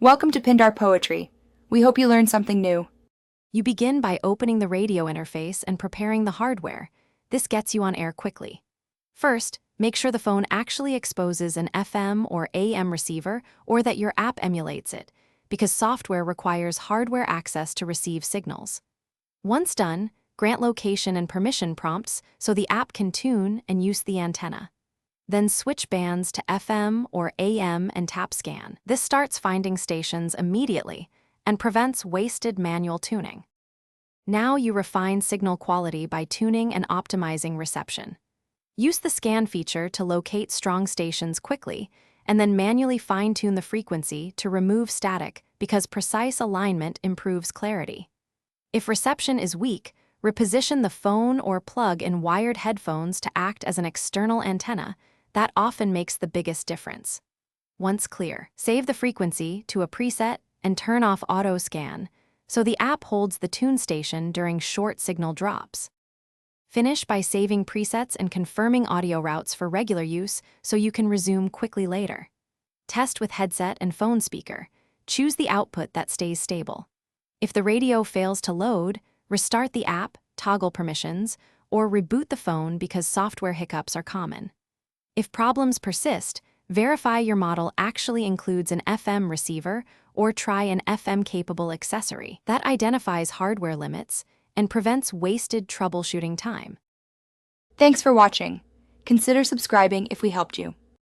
Welcome to Pindar Poetry. We hope you learned something new. You begin by opening the radio interface and preparing the hardware. This gets you on air quickly. First, make sure the phone actually exposes an FM or AM receiver or that your app emulates it, because software requires hardware access to receive signals. Once done, grant location and permission prompts so the app can tune and use the antenna. Then switch bands to FM or AM and tap scan. This starts finding stations immediately and prevents wasted manual tuning. Now you refine signal quality by tuning and optimizing reception. Use the scan feature to locate strong stations quickly, and then manually fine-tune the frequency to remove static because precise alignment improves clarity. If reception is weak, reposition the phone or plug in wired headphones to act as an external antenna. That often makes the biggest difference. Once clear, save the frequency to a preset and turn off auto scan so the app holds the tune station during short signal drops. Finish by saving presets and confirming audio routes for regular use so you can resume quickly later. Test with headset and phone speaker. Choose the output that stays stable. If the radio fails to load, restart the app, toggle permissions, or reboot the phone because software hiccups are common. If problems persist, verify your model actually includes an FM receiver or try an FM-capable accessory that identifies hardware limits and prevents wasted troubleshooting time. Thanks for watching. Consider subscribing if we helped you.